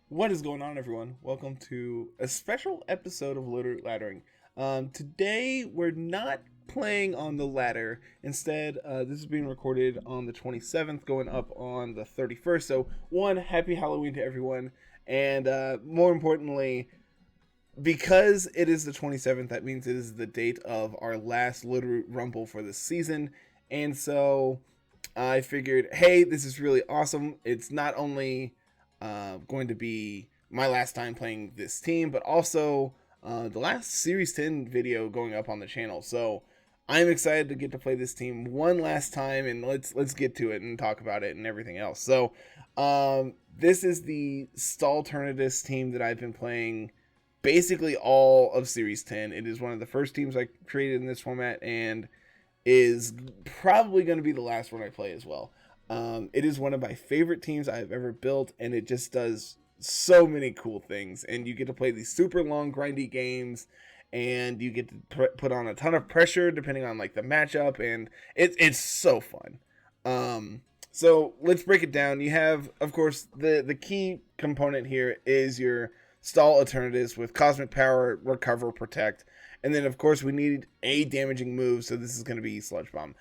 What is going on, everyone? Welcome to a special episode of Littleroot Laddering. Today, we're not playing on the ladder. Instead, this is being recorded on the 27th, going up on the 31st. So, one, happy Halloween to everyone. And more importantly, because it is the 27th, that means it is the date of our last Littleroot Rumble for this season. And so, I figured, hey, this is really awesome. It's not only going to be my last time playing this team, but also the last Series 10 video going up on the channel. So I'm excited to get to play this team one last time, and let's get to it and talk about it and everything else. So this is the Stallternidus team that I've been playing basically all of Series 10. It is one of the first teams I created in this format and is probably going to be the last one I play as well. It is one of my favorite teams I've ever built, and it just does so many cool things. And you get to play these super long, grindy games, and you get to put on a ton of pressure depending on like the matchup, and it's so fun. So let's break it down. You have, of course, the key component here is your stall alternatives with cosmic power, recover, protect. And then, of course, we need a damaging move, so this is going to be Sludge Bomb.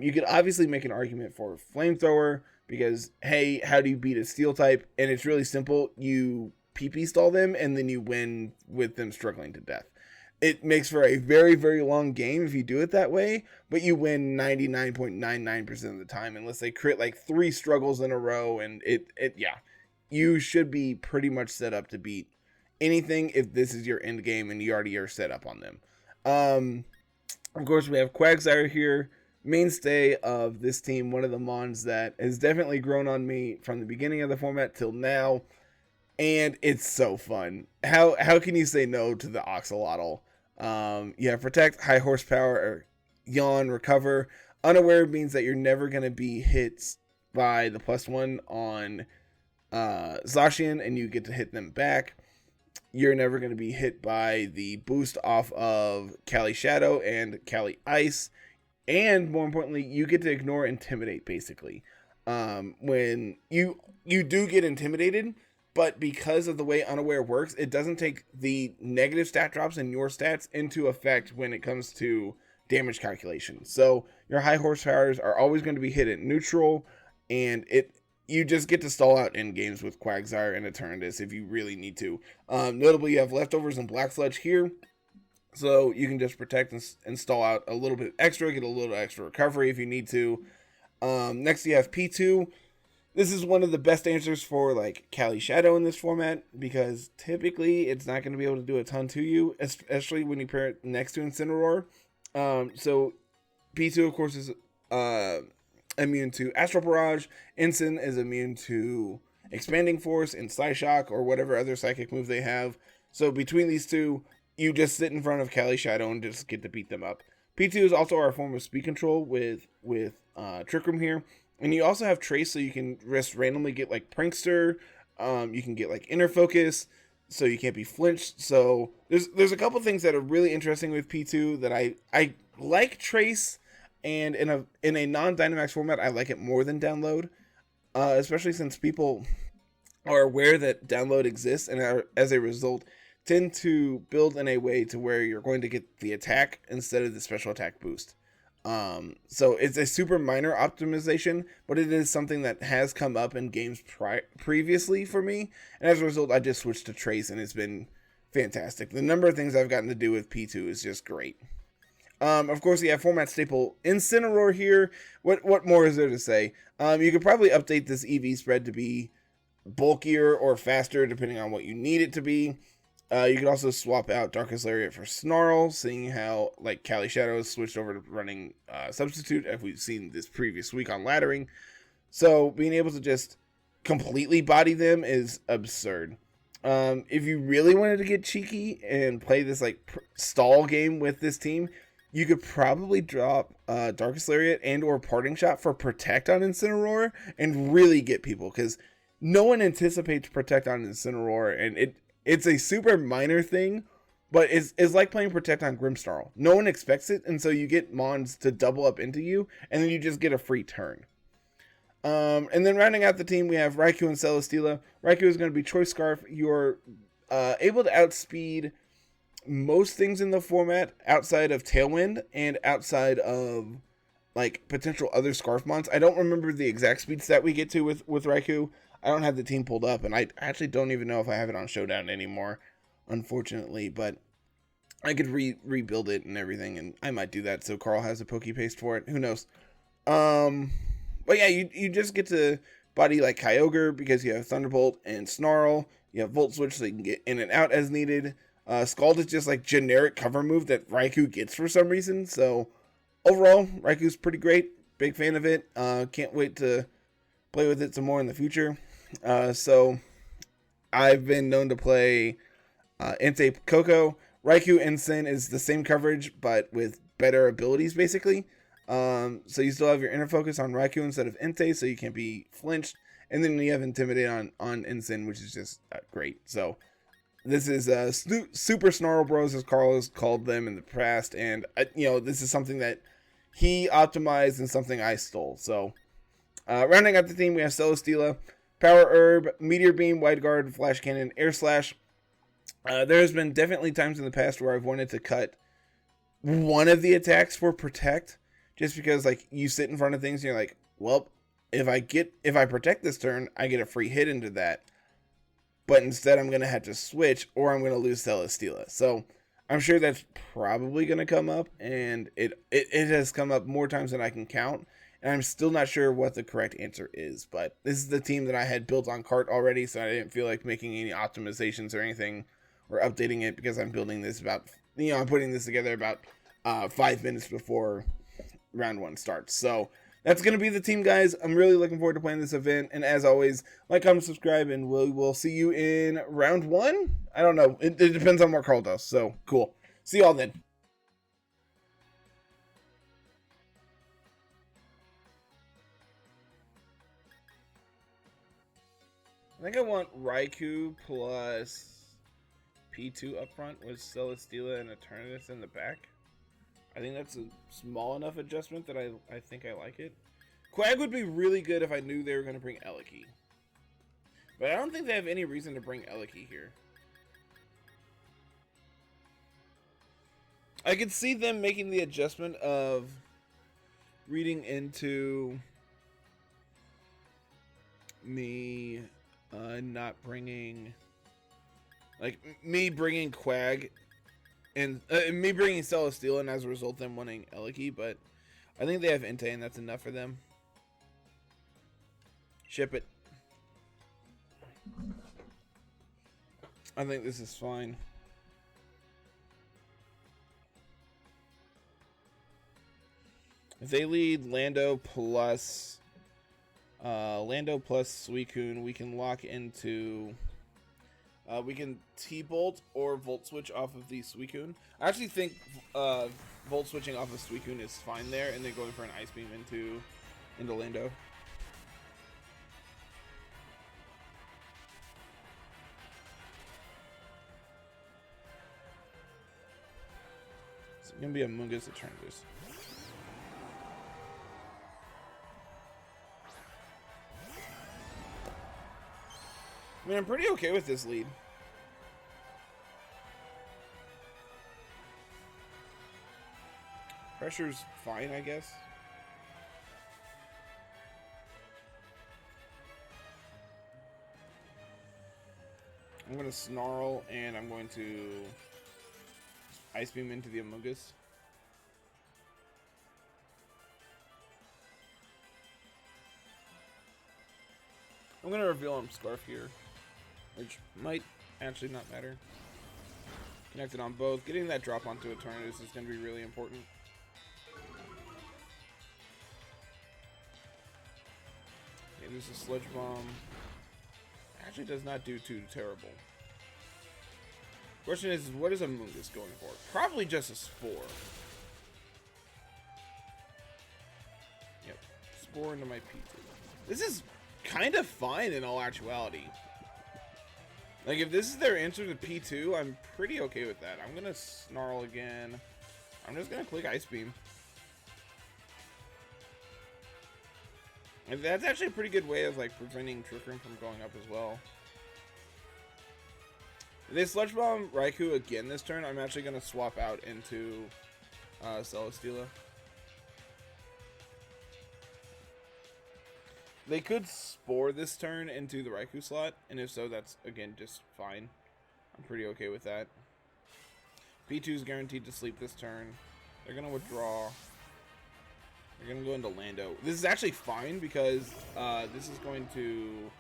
You could obviously make an argument for Flamethrower, because, hey, how do you beat a Steel type? And it's really simple. You PP stall them, and then you win with them struggling to death. It makes for a very, very long game if you do it that way, but you win 99.99% of the time, unless they crit like 3 struggles in a row, and yeah. You should be pretty much set up to beat anything if this is your end game and you already are set up on them. Of course, we have Quagsire here, mainstay of this team, one of the mons that has definitely grown on me from the beginning of the format till now, and it's so fun. How can you say no to the Oxalotl? You have Protect, High Horsepower, Yawn, Recover. Unaware means that you're never going to be hit by the +1 on Zacian, and you get to hit them back. You're never going to be hit by the boost off of Cali Shadow and Cali Ice. And more importantly, you get to ignore Intimidate, basically. When you do get intimidated, but because of the way Unaware works, it doesn't take the negative stat drops in your stats into effect when it comes to damage calculation. So your high horsepowers are always going to be hit at neutral, and you just get to stall out in games with Quagsire and Eternidus if you really need to. Notably, you have Leftovers and Black Sludge here, so you can just protect and stall out a little bit extra, get a little extra recovery if you need to. Next, you have P2. This is one of the best answers for like Cali Shadow in this format, because typically it's not going to be able to do a ton to you, especially when you pair it next to Incineroar. So P2, of course, is immune to Astral Barrage. Ensign is immune to Expanding Force and Psyshock or whatever other psychic move they have. So between these two, you just sit in front of Cali Shadow and just get to beat them up. P2 is also our form of speed control with Trick Room here. And you also have Trace, so you can just randomly get like Prankster. You can get like Inner Focus, so you can't be flinched. So there's a couple things that are really interesting with P2 that I like Trace. And in a non-Dynamax format, I like it more than Download, especially since people are aware that Download exists and are, as a result, tend to build in a way to where you're going to get the attack instead of the special attack boost. So it's a super minor optimization, but it is something that has come up in games previously for me, and as a result, I just switched to Trace, and it's been fantastic. The number of things I've gotten to do with P2 is just great. Of course, you have format staple Incineroar here. What more is there to say? You could probably update this EV spread to be bulkier or faster, depending on what you need it to be. You could also swap out Darkest Lariat for Snarl, seeing how like Cali Shadow has switched over to running Substitute, as we've seen this previous week on Laddering. So being able to just completely body them is absurd. If you really wanted to get cheeky and play this like stall game with this team, you could probably drop Darkest Lariat and or Parting Shot for Protect on Incineroar and really get people, because no one anticipates Protect on Incineroar, and it's a super minor thing, but it's like playing Protect on Grimmsnarl. No one expects it, and so you get Mons to double up into you, and then you just get a free turn. And then rounding out the team, we have Raikou and Celesteela. Raikou is going to be Choice Scarf. You're able to outspeed most things in the format outside of Tailwind and outside of like potential other Scarf mons. I don't remember the exact speed stat we get to with Raikou. I don't have the team pulled up, and I actually don't even know if I have it on Showdown anymore, unfortunately. But I could rebuild it and everything, and I might do that. So Carl has a Pokepaste for it. Who knows? But yeah, you just get to body like Kyogre because you have Thunderbolt and Snarl. You have Volt Switch so you can get in and out as needed. Scald is just like generic cover move that Raikou gets for some reason. So overall, Raikou's pretty great. Big fan of it. Can't wait to play with it some more in the future. So I've been known to play Entei Coco. Raikou Ensign is the same coverage, but with better abilities, basically. So you still have your inner focus on Raikou instead of Entei, so you can't be flinched. And then you have Intimidate on Ensign, which is just great. So this is Super Snarl Bros, as Carl has called them in the past. And, this is something that he optimized and something I stole. So rounding out the team, we have Celesteela, Power Herb, Meteor Beam, Wide Guard, Flash Cannon, Air Slash. There's been definitely times in the past where I've wanted to cut one of the attacks for Protect, just because like you sit in front of things and you're like, well, if I protect this turn, I get a free hit into that. But instead I'm gonna have to switch or I'm gonna lose Celesteela. So I'm sure that's probably gonna come up, and it has come up more times than I can count. And I'm still not sure what the correct answer is, but this is the team that I had built on cart already, so I didn't feel like making any optimizations or anything or updating it because I'm building this I'm putting this together about 5 minutes before round 1 starts. So that's going to be the team, guys. I'm really looking forward to playing this event. And as always, like, comment, subscribe, and we'll see you in round 1. I don't know. It depends on what Carl does. So cool. See y'all then. I think I want Raikou plus P2 up front with Celesteela and Eternatus in the back. I think that's a small enough adjustment that I think I like it. Quag would be really good if I knew they were going to bring Eliki. But I don't think they have any reason to bring Eliki here. I could see them making the adjustment of reading into me not bringing... Like, me bringing Quag and me bringing Celesteela, and as a result them wanting Eliki, but I think they have Entei and that's enough for them. Ship it. I think this is fine. If they lead Lando plus Suicune, we can lock into... we can T-Bolt or Volt Switch off of the Suicune. I actually think Volt Switching off of Suicune is fine there, and then going for an Ice Beam into Lando. It's going to be a Mungus Eternatus. I mean, I'm pretty okay with this lead. Pressure's fine, I guess. I'm going to Snarl, and I'm going to Ice Beam into the Amogus. I'm going to reveal him Scarf here, which might actually not matter. Connected on both. Getting that drop onto Eternatus is going to be really important. Okay, there's a Sludge Bomb. Actually does not do too terrible. Question is, what is Amogus going for? Probably just a Spore. Yep. Spore into my P2. This is kind of fine in all actuality. Like, if this is their answer to P2, I'm pretty okay with that. I'm gonna Snarl again. I'm just gonna click Ice Beam. And that's actually a pretty good way of like preventing Trick Room from going up as well. If they Sludge Bomb Raikou again this turn, I'm actually going to swap out into Celesteela. They could Spore this turn into the Raikou slot, and if so, that's, again, just fine. I'm pretty okay with that. P2 is guaranteed to sleep this turn. They're going to withdraw. They're going to go into Lando. This is actually fine because this is going to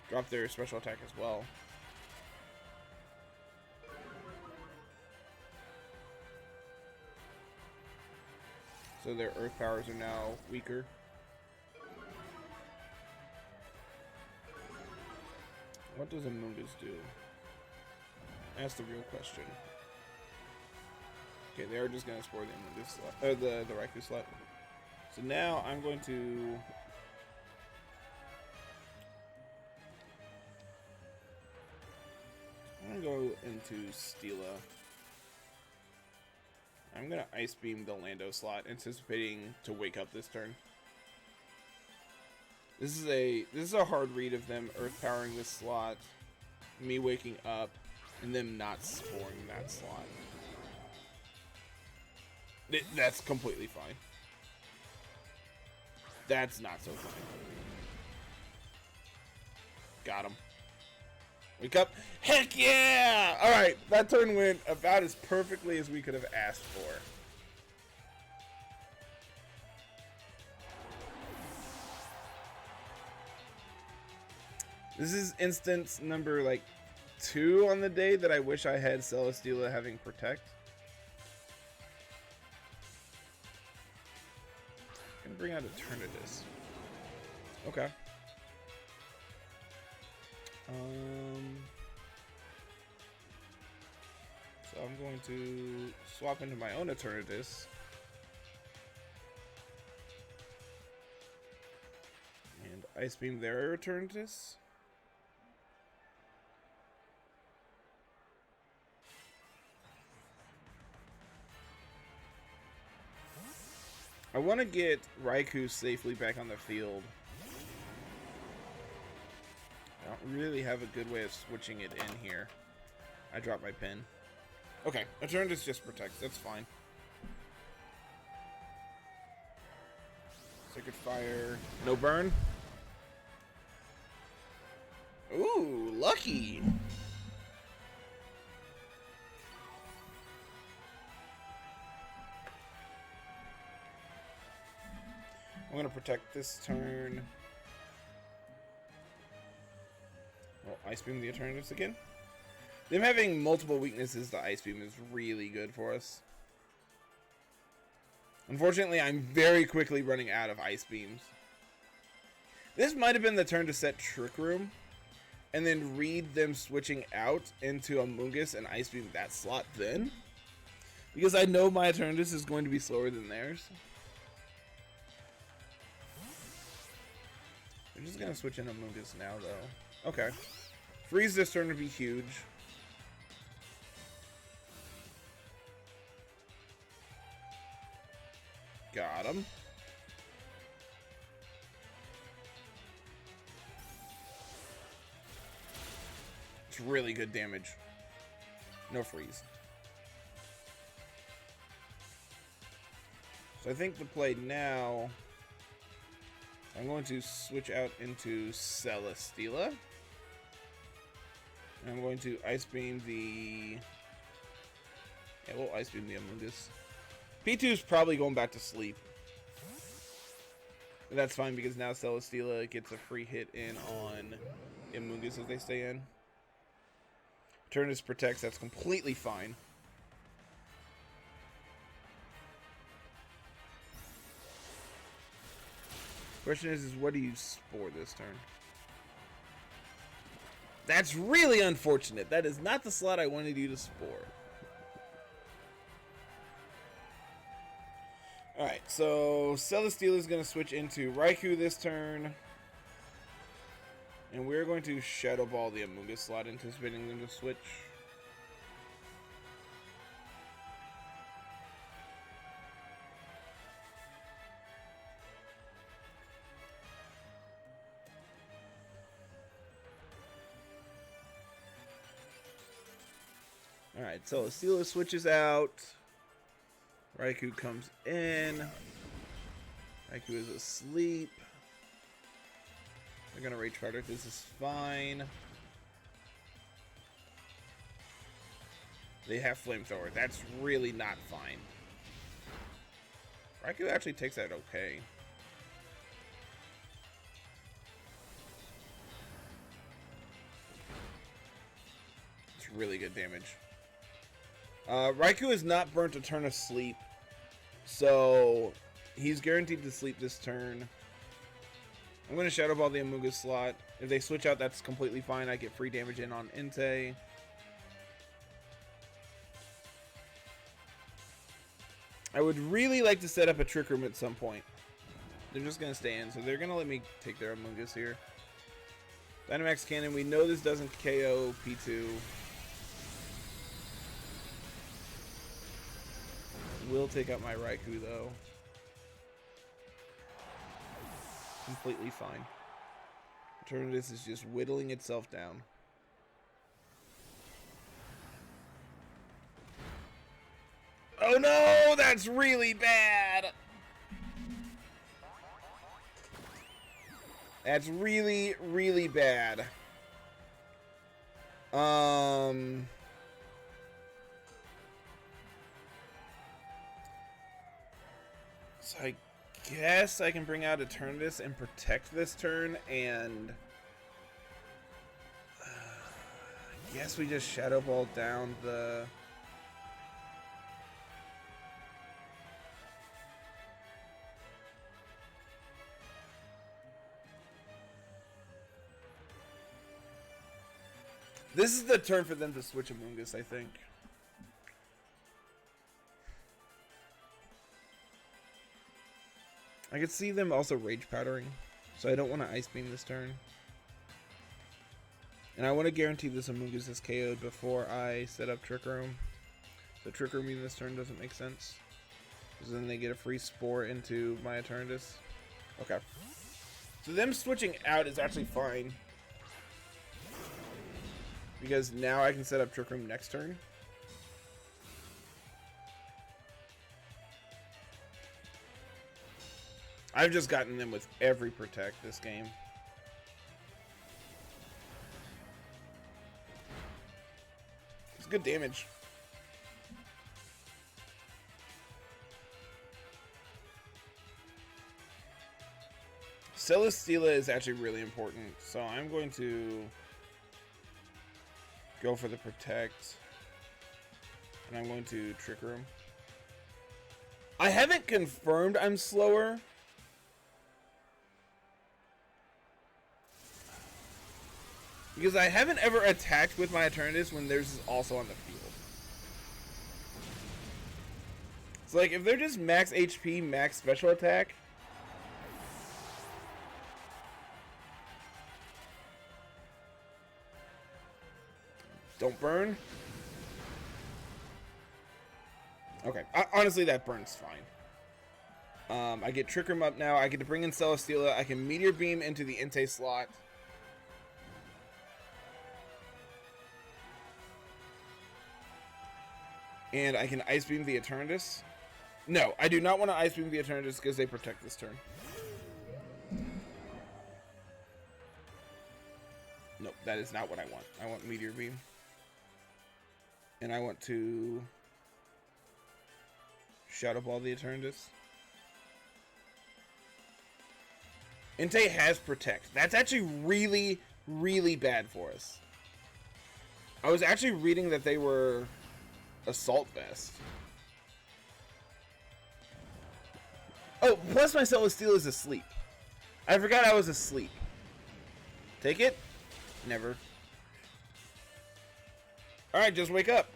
drop their special attack as well. So their Earth powers are now weaker. What does Amoonguss do? That's the real question. Okay, they are just gonna Spore the Amoonguss slot, or the Raikou slot. So now I'm going to go into Steela. I'm gonna Ice Beam the Lando slot, anticipating to wake up this turn. This is a hard read of them Earth powering this slot, me waking up, and them not Sporing that slot. That's completely fine. That's not so fine. Got him. Wake up. Heck yeah! Alright, that turn went about as perfectly as we could have asked for. This is instance number, like, 2 on the day that I wish I had Celesteela having Protect. I'm gonna bring out Eternatus. Okay. So I'm going to swap into my own Eternatus. And Ice Beam their Eternatus. I want to get Raikou safely back on the field. I don't really have a good way of switching it in here. I dropped my pen. Okay, Eternatus just protects. That's fine. Sacred Fire. No burn. Ooh, lucky. I'm going to protect this turn. Oh, Ice Beam the Eternatus again. Them having multiple weaknesses to Ice Beam is really good for us. Unfortunately, I'm very quickly running out of Ice Beams. This might have been the turn to set Trick Room, and then read them switching out into Amoonguss and Ice Beam that slot then. Because I know my Eternatus is going to be slower than theirs. I'm just going to switch in Amoonguss now, though. Okay. Freeze this turn would be huge. Got him. It's really good damage. No freeze. So I think the play now, I'm going to switch out into Celesteela. And I'm going to Ice Beam the... Yeah, we'll Ice Beam the Amoonguss. P2 is probably going back to sleep. But that's fine because now Celesteela gets a free hit in on Amoonguss as they stay in. Eternatus protects, that's completely fine. Question is what do you Spore this turn? That's really unfortunate. That is not the slot I wanted you to Spore. Alright, so Celesteela is going to switch into Raikou this turn. And we're going to Shadow Ball the Amoonguss slot, anticipating them to switch. Alright, so Celesteela switches out. Raikou comes in. Raikou is asleep. They're gonna Rage Powder. This is fine. They have Flamethrower. That's really not fine. Raikou actually takes that okay. It's really good damage. Raikou is not burnt a turn of sleep, so he's guaranteed to sleep this turn. I'm going to Shadow Ball the Amoonguss slot. If they switch out, that's completely fine. I get free damage in on Entei. I would really like to set up a Trick Room at some point. They're just going to stay in, so they're going to let me take their Amoonguss here. Dynamax Cannon, we know this doesn't KO P2. Will take out my Raikou though. Completely fine. Eternatus is just whittling itself down. Oh no, that's really bad. That's really, really bad. So I guess I can bring out Eternatus and protect this turn, and I guess we just Shadow Ball down the... This is the turn for them to switch Amoonguss, I think. I could see them also Rage Powdering, so I don't want to Ice Beam this turn. And I want to guarantee this Amoonguss is KO'd before I set up Trick Room. So Trick Room this turn doesn't make sense, because then they get a free Spore into my Eternatus. Okay. So them switching out is actually fine, because now I can set up Trick Room next turn. I've just gotten them with every Protect this game. It's good damage. Celesteela is actually really important, so I'm going to go for the Protect, and I'm going to Trick Room. I haven't confirmed I'm slower, because I haven't ever attacked with my Eternatus when theirs is also on the field. So like, if they're just max HP, max special attack, don't burn. Okay, honestly, that burns fine. I get Trick Room up now. I get to bring in Celesteela. I can Meteor Beam into the Entei slot. And I can Ice Beam the Eternatus. No, I do not want to Ice Beam the Eternatus because they protect this turn. Nope, that is not what I want. I want Meteor Beam. And I want to Shadow Ball the Eternatus. Entei has Protect. That's actually really, really bad for us. I was actually reading that they were Assault Vest. Oh, plus my Celesteela is asleep. I forgot I was asleep. Take it? Never. Alright, just wake up.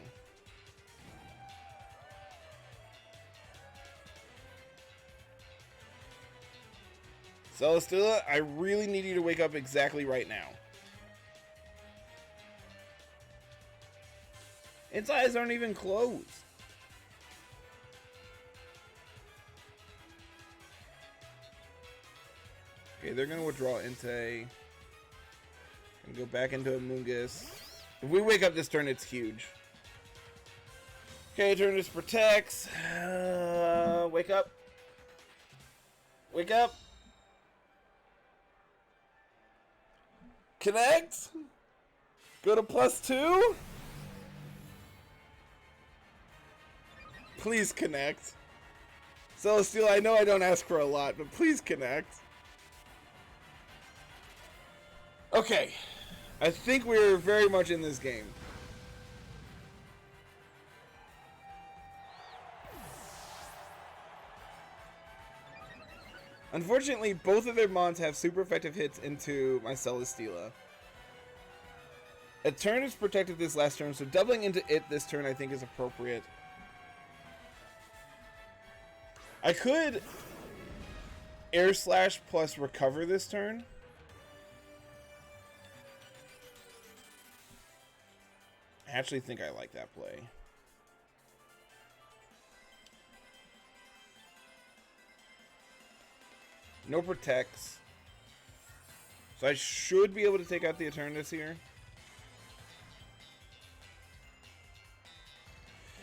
Celesteela, I really need you to wake up exactly right now. Its eyes aren't even closed. Okay, they're gonna withdraw Entei. And go back into Amoonguss. If we wake up this turn, it's huge. Okay, Eternus protects. Wake up. Wake up. Connect. Go to +2. Please connect. Celestial, I know I don't ask for a lot, but please connect. Okay. I think we're very much in this game. Unfortunately, both of their mons have super effective hits into my Celesteela. Eternus protected this last turn, so doubling into it this turn I think is appropriate. I could Air Slash plus recover this turn. I actually think I like that play. No protects. So I should be able to take out the Eternus here.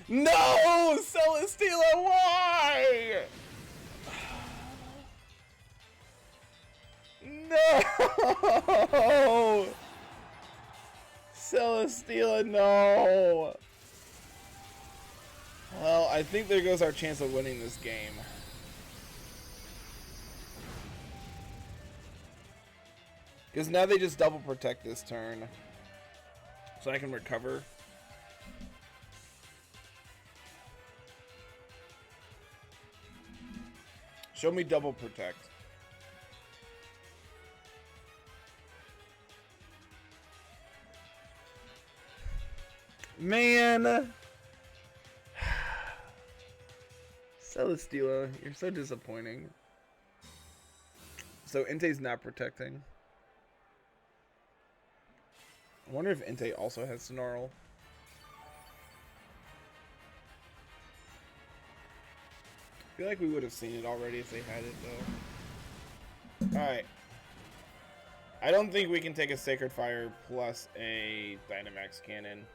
No! Celesteela, why? No! Celesteela, no! Well, I think there goes our chance of winning this game. Because now they just double protect this turn. So I can recover. Show me double protect. Man! Celesteela, you're so disappointing. So Entei's not protecting. I wonder if Entei also has Snarl. I feel like we would have seen it already if they had it, though. Alright. I don't think we can take a Sacred Fire plus a Dynamax Cannon.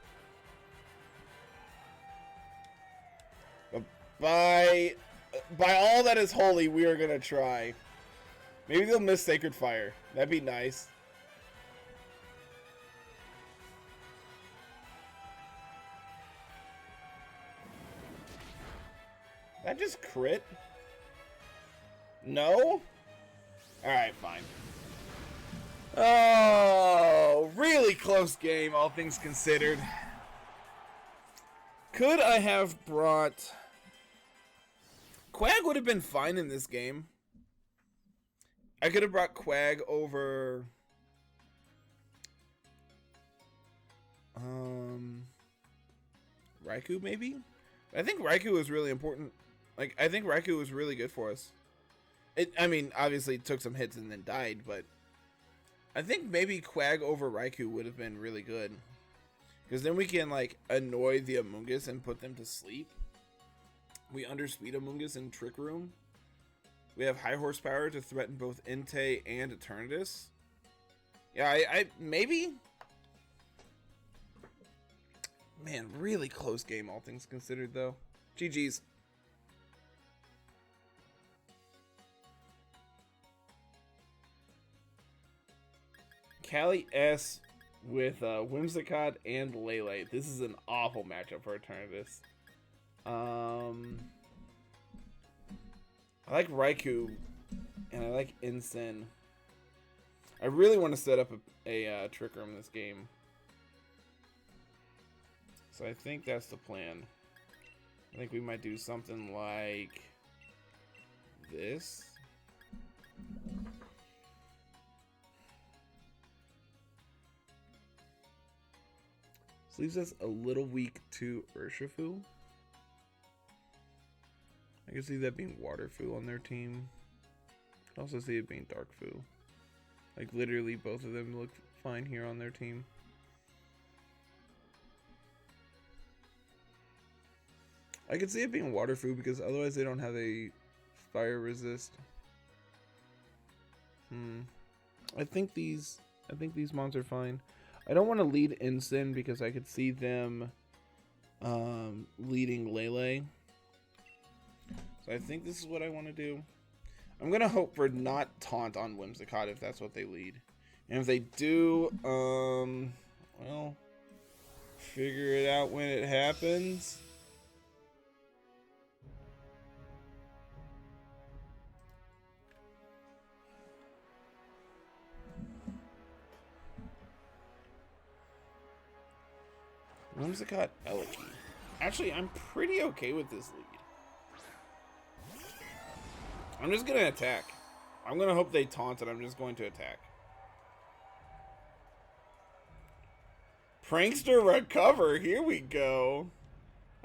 But by all that is holy, we are going to try. Maybe they'll miss Sacred Fire. That'd be nice. That just crit? No? Alright, fine. Oh, really close game, all things considered. Could I have brought... Quag would have been fine in this game. I could have brought Quag over... Raikou, maybe? I think Raikou was really important. Like, I think Raikou was really good for us. I mean, obviously it took some hits and then died, but I think maybe Quag over Raikou would have been really good. Because then we can, like, annoy the Amoonguss and put them to sleep. We underspeed Amoonguss in Trick Room. We have high horsepower to threaten both Entei and Eternatus. Yeah, I maybe... Man, really close game, all things considered, though. GG's. Callie S with Whimsicott and Lele. This is an awful matchup for Eternatus. I like Raikou, and I like Incin. I really want to set up a Trick Room in this game. So I think that's the plan. I think we might do something like this. This leaves us a little weak to Urshifu. I can see that being Waterfu on their team. I can also see it being Darkfu. Like, literally both of them look fine here on their team. I could see it being Waterfu because otherwise they don't have a fire resist. I think these mons are fine. I don't want to lead Incin because I could see them leading Lele. So I think this is what I want to do. I'm gonna hope for not taunt on Whimsicott if that's what they lead. And if they do, well, figure it out when it happens. Whimsicott, Eliki. Actually, I'm pretty okay with this lead. I'm just gonna attack. I'm gonna hope they taunt and I'm just going to attack. Prankster recover. Here we go.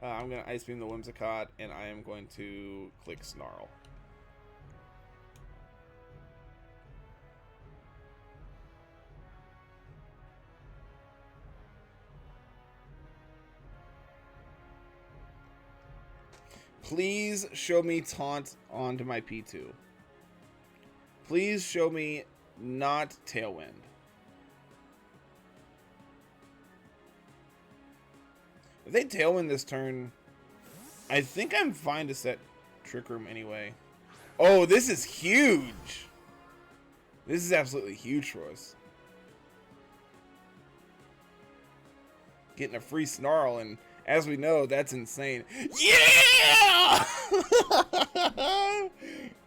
I'm gonna Ice Beam the Whimsicott and I am going to click Snarl. Please show me taunt onto my P2. Please show me not Tailwind. If they Tailwind this turn, I think I'm fine to set Trick Room anyway. Oh, this is huge. This is absolutely huge for us. Getting a free Snarl, and as we know, that's insane. Yeah!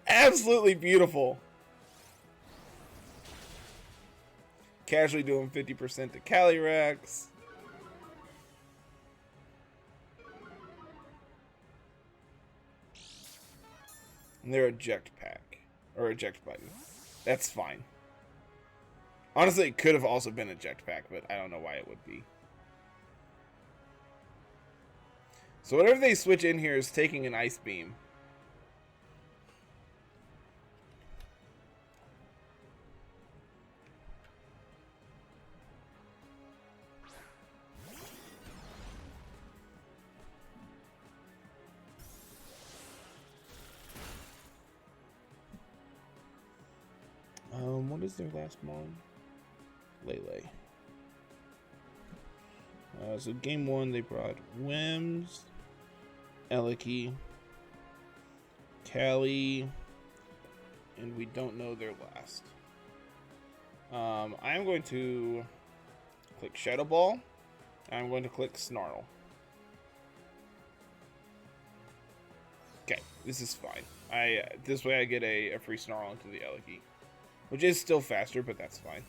Absolutely beautiful. Casually doing 50% to Calyrex. And their eject pack. Or eject button. That's fine. Honestly, it could have also been eject pack, but I don't know why it would be. So whatever they switch in here is taking an Ice Beam. What is their last mon? Lele. So game one, they brought Wims, Eliki, Callie, and we don't know their last. I am going to click Shadow Ball. I'm going to click Snarl. Okay, this is fine. This way I get a free Snarl into the Eliki, which is still faster, but that's fine.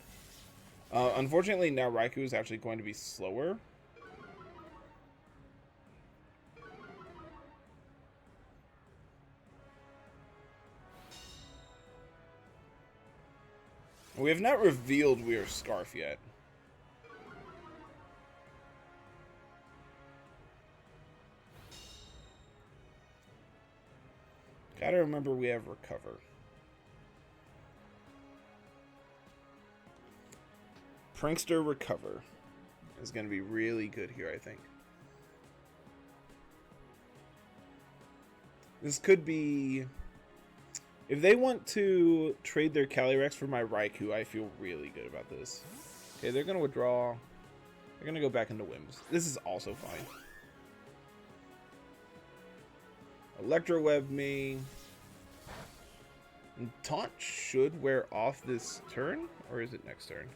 Unfortunately, now Raikou is actually going to be slower. We have not revealed we are Scarf yet. Gotta remember we have Recover. Prankster Recover is going to be really good here, I think. This could be... If they want to trade their Calyrex for my Raikou, I feel really good about this. Okay, they're going to withdraw. They're going to go back into Wims. This is also fine. Electro Web me. And Taunt should wear off this turn, or is it next turn?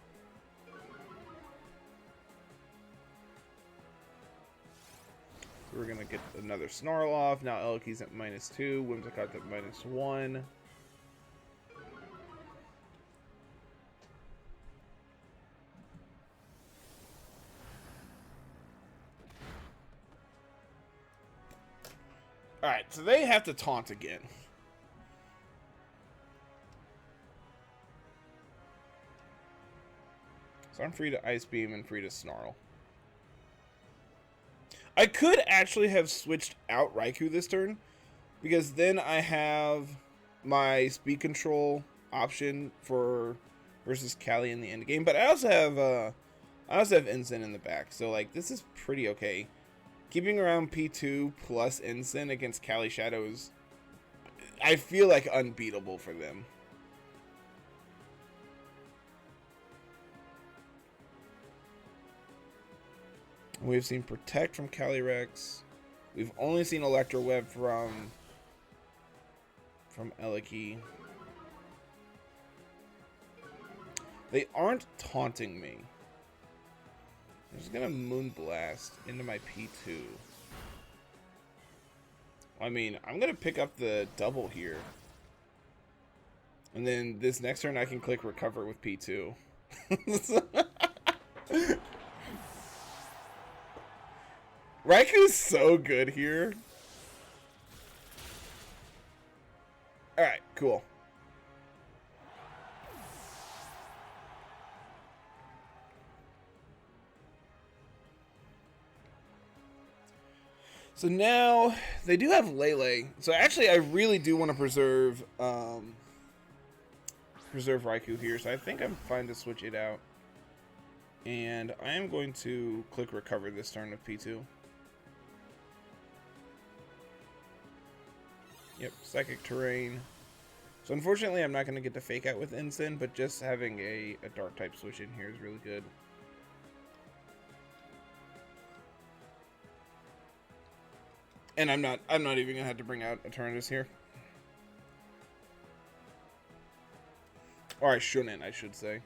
So we're going to get another Snarl off. Now Eliki's at -2. Whimsicott's at -1. Alright, so they have to taunt again. So I'm free to Ice Beam and free to Snarl. I could actually have switched out Raikou this turn, because then I have my speed control option for versus Callie in the end game. But I also have Ensign in the back, so like this is pretty okay. Keeping around P2 plus Ensign against Callie Shadow is, I feel like, unbeatable for them. We've seen Protect from Calyrex. We've only seen Electro Web from Eliki. They aren't taunting me. I'm just gonna Moonblast into my P2. I mean, I'm gonna pick up the double here. And then this next turn I can click Recover with P2. Raikou's so good here. Alright, cool. So now they do have Lele. So actually, I really do want to preserve Raikou here. So I think I'm fine to switch it out, and I am going to click Recover this turn with P2. Yep, Psychic Terrain. So unfortunately, I'm not going to get to Fake Out with Ensign, but just having a Dark type switch in here is really good. And I'm not even gonna have to bring out Eternatus here. Or I shouldn't, I should say.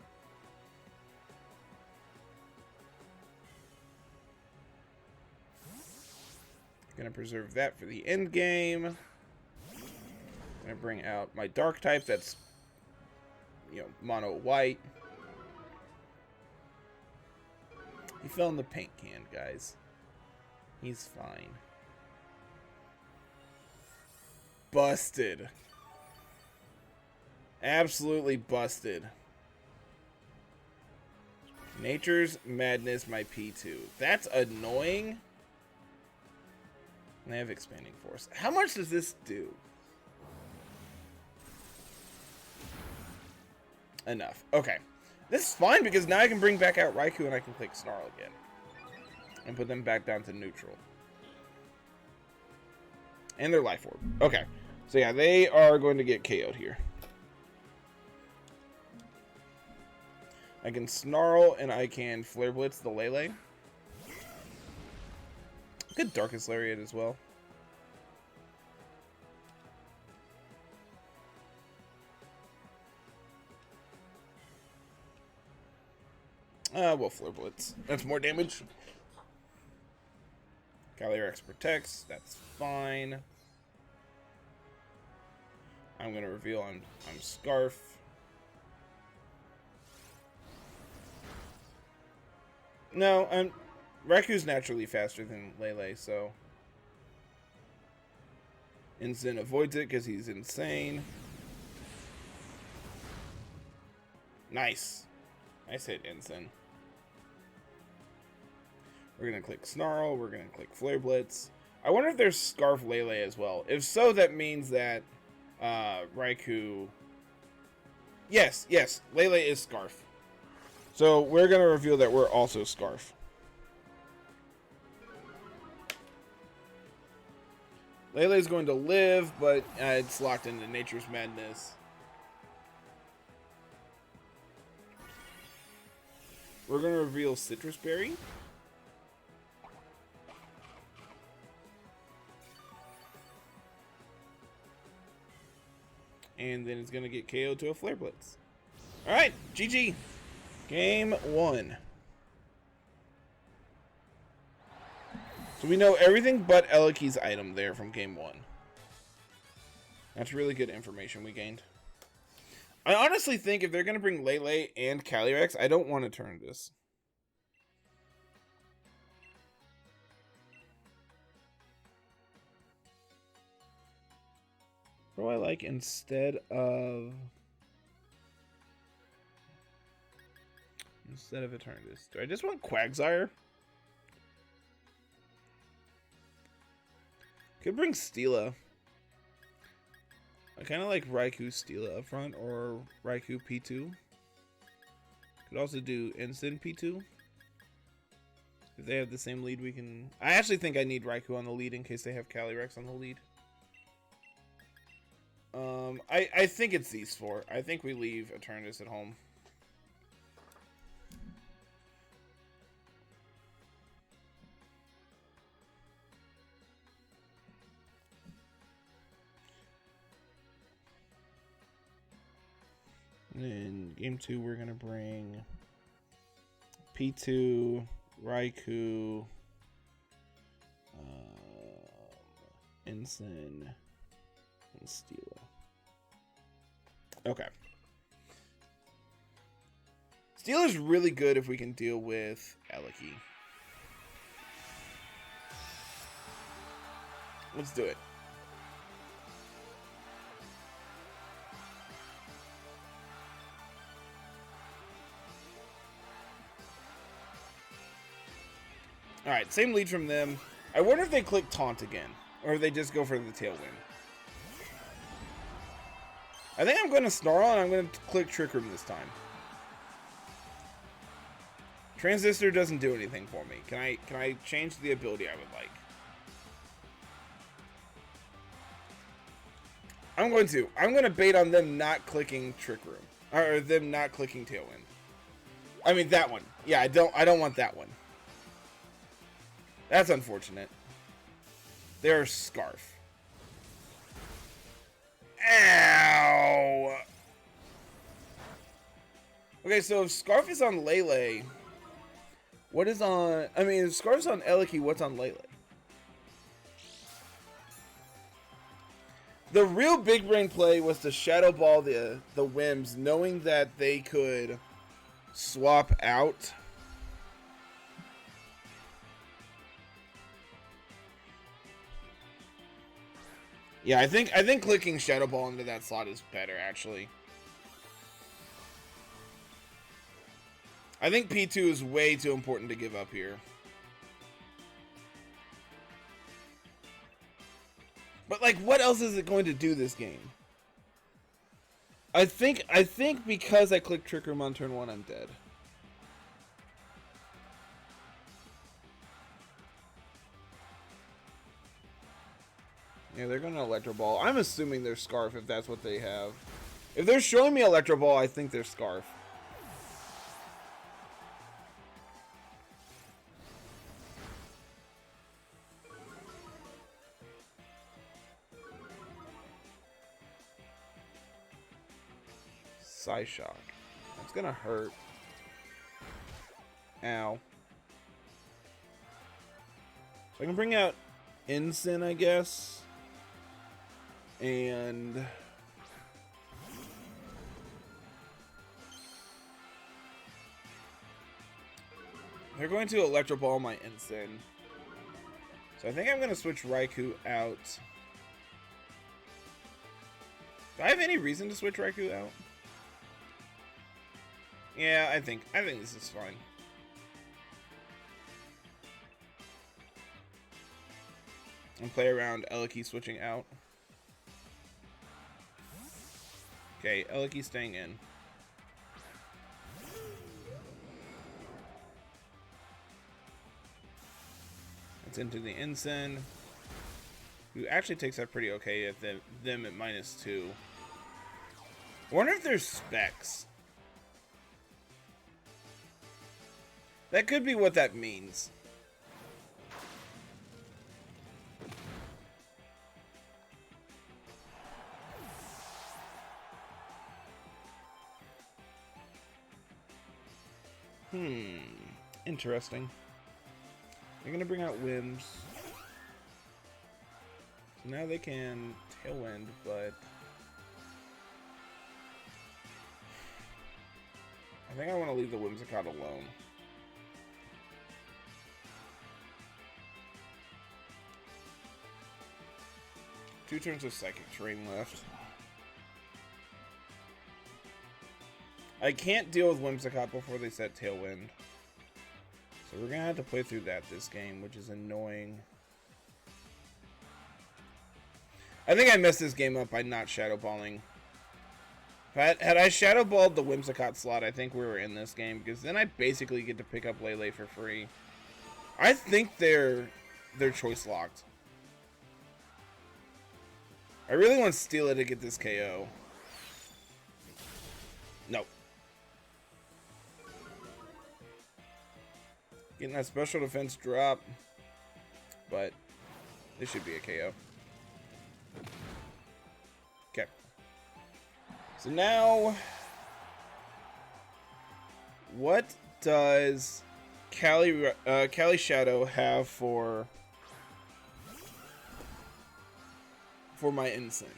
Gonna preserve that for the end game. Gonna bring out my Dark type that's, you know, mono white. He fell in the paint can, guys. He's fine. Busted. Absolutely busted. Nature's Madness, my P2. That's annoying. And they have Expanding Force. How much does this do? Enough. Okay. This is fine because now I can bring back out Raikou and I can click Snarl again. And put them back down to neutral. And their Life Orb. Okay. So yeah, they are going to get KO'd here. I can Snarl and I can Flare Blitz the Lele. Good Darkest Lariat as well. Well, Flare Blitz. That's more damage. Calyrex protects. That's fine. I'm gonna reveal I'm Scarf. No, Raikou's naturally faster than Lele, so Ensign avoids it because he's insane. Nice. Nice hit, Ensign. We're gonna click Snarl, we're gonna click Flare Blitz. I wonder if there's Scarf Lele as well. If so, that means that Raikou... Yes, Lele is Scarf. So we're going to reveal that we're also Scarf. Lele is going to live, but it's locked into Nature's Madness. We're going to reveal Citrus Berry. And then it's going to get KO'd to a Flare Blitz. Alright, GG. Game 1. So we know everything but Eliki's item there from game 1. That's really good information we gained. I honestly think if they're going to bring Lele and Calyrex, I don't want to turn this. What do I like instead of Eternatus? Do I just want Quagsire? Could bring Steela. I kind of like Raikou Steela up front, or Raikou P2. Could also do Ensign P2. If they have the same lead, we can... I actually think I need Raikou on the lead in case they have Calyrex on the lead. I think it's these four. I think we leave Eternatus at home. And then game 2, we're going to bring P2, Raikou, Ensign, and Steela. Okay. Steela's really good if we can deal with Eliki. Let's do it. Alright, same lead from them. I wonder if they click Taunt again, or if they just go for the Tailwind. I think I'm going to Snarl, and I'm going to click Trick Room this time. Transistor doesn't do anything for me. Can I change the ability I would like? I'm going to bait on them not clicking Trick Room, or them not clicking Tailwind. I mean that one. Yeah, I don't want that one. That's unfortunate. There's Scarf. Ow! Okay, so if Scarf is on Lele, what is on... I mean, if Scarf's on Eliki, what's on Lele? The real big brain play was to Shadow Ball the Whims, knowing that they could swap out. Yeah, I think clicking Shadow Ball into that slot is better, actually. I think P2 is way too important to give up here. But like, what else is it going to do this game? I think because I clicked Trick Room on turn 1, I'm dead. Yeah, they're gonna Electro Ball. I'm assuming they're Scarf if that's what they have. If they're showing me Electro Ball, I think they're Scarf. Psyshock. That's gonna hurt. Ow. So I can bring out Ensign, I guess. And they're going to Electro Ball my Ensign. So I think I'm going to switch Raikou out. Do I have any reason to switch Raikou out? Yeah, I think this is fine. And play around Eliki switching out. Okay, Eliki staying in. It's into the Ensign, who actually takes that pretty okay at them at -2. I wonder if there's specs. That could be what that means. Interesting. They're gonna bring out Whims. So now they can Tailwind, but I think I want to leave the Whimsicott alone. Two turns of Psychic Terrain left. I can't deal with Whimsicott before they set Tailwind. So we're going to have to play through that this game, which is annoying. I think I messed this game up by not Shadow Balling. Had I Shadow Balled the Whimsicott slot, I think we were in this game, because then I basically get to pick up Lele for free. I think they're choice locked. I really want Steela to get this KO. Nope. Getting that special defense drop, but this should be a KO. Okay. So now What does Cali Shadow have for my Ensign?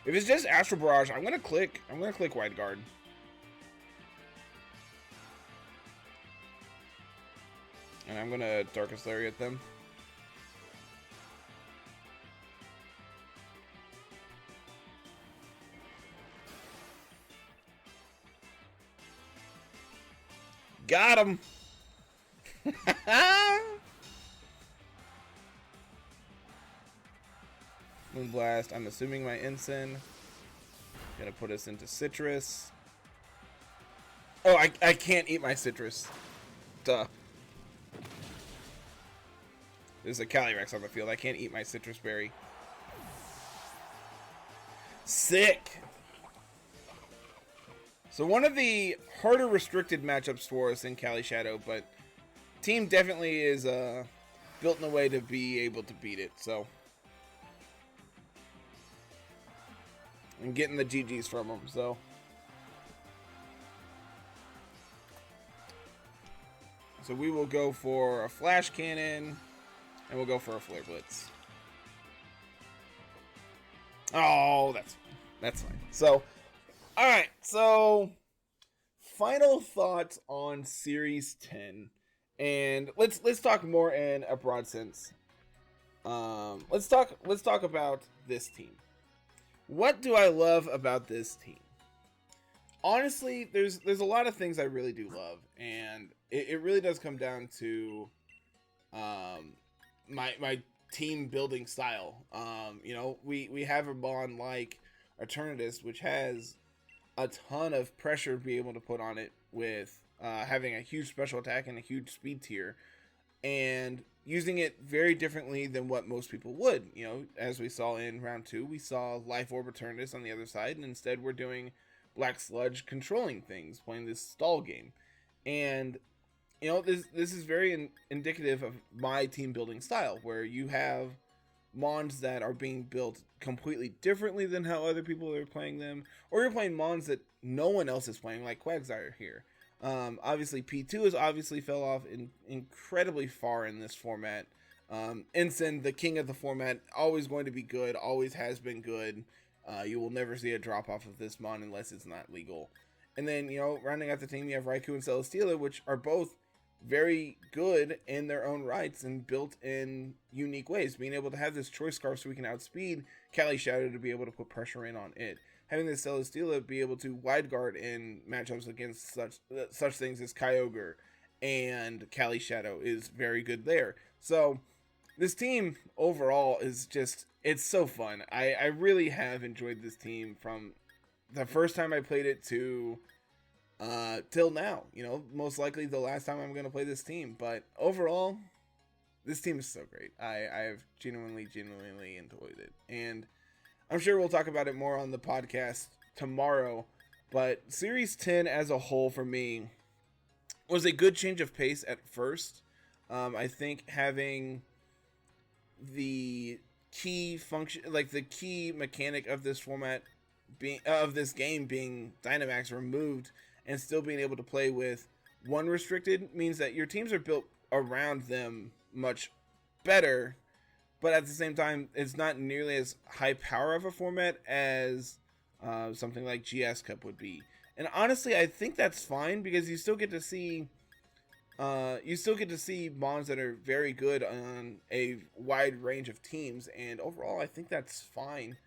If it's just Astral Barrage, I'm gonna click Wide Guard. And I'm gonna Darkest Lariat them. Got him. Moonblast. I'm assuming my Ensign. Gonna put us into Citrus. Oh, I can't eat my Citrus. Duh. There's a Calyrex on the field. I can't eat my Citrus Berry. Sick. So one of the harder restricted matchups for us in Cali Shadow, but team definitely is built in a way to be able to beat it. So I'm getting the GGs from them. So we will go for a Flash Cannon, and we'll go for a Flare Blitz. Oh, that's fine. So, all right. So, final thoughts on Series 10, and let's talk more in a broad sense. Let's talk about this team. What do I love about this team? Honestly, there's a lot of things I really do love, and it really does come down to my team building style. You know, we have a bond like Eternatus, which has a ton of pressure to be able to put on it with having a huge special attack and a huge speed tier, and using it very differently than what most people would. You know, as we saw in round 2, we saw Life Orb Eternatus on the other side, and instead we're doing Black Sludge controlling things, playing this stall game. And you know, this is very indicative of my team building style, where you have mons that are being built completely differently than how other people are playing them, or you're playing mons that no one else is playing, like Quagsire here. Obviously P2 has obviously fell off incredibly far in this format. Ensign, the king of the format, always going to be good, always has been good. You will never see a drop off of this mon unless it's not legal. And then, you know, rounding out the team, you have Raikou and Celesteela, which are both very good in their own rights and built in unique ways. Being able to have this Choice Scarf so we can outspeed Cali Shadow to be able to put pressure in on it. Having this Celesteela be able to wide guard in matchups against such things as Kyogre and Cali Shadow is very good there. So this team overall is just, it's so fun. I really have enjoyed this team from the first time I played it to till now. You know, most likely the last time I'm going to play this team. But overall, this team is so great. I have genuinely enjoyed it. And I'm sure we'll talk about it more on the podcast tomorrow. But Series 10 as a whole for me was a good change of pace at first. I think having the key function, like the key mechanic of this format being of this game being Dynamax removed and still being able to play with one restricted means that your teams are built around them much better, but at the same time it's not nearly as high power of a format as something like GS Cup would be. And honestly, I think that's fine, because you still get to see mons that are very good on a wide range of teams, and overall I think that's fine.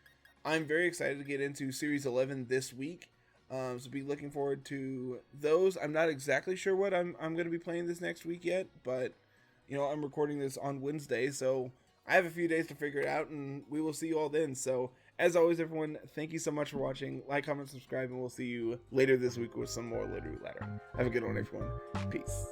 I'm very excited to get into Series 11 this week, so be looking forward to those. I'm not exactly sure what I'm going to be playing this next week yet, but you know, I'm recording this on Wednesday, so I have a few days to figure it out, and we will see you all then. So as always, everyone, thank you so much for watching. Like, comment, subscribe, and we'll see you later this week with some more Littleroot Ladder. Have a good one, everyone. Peace.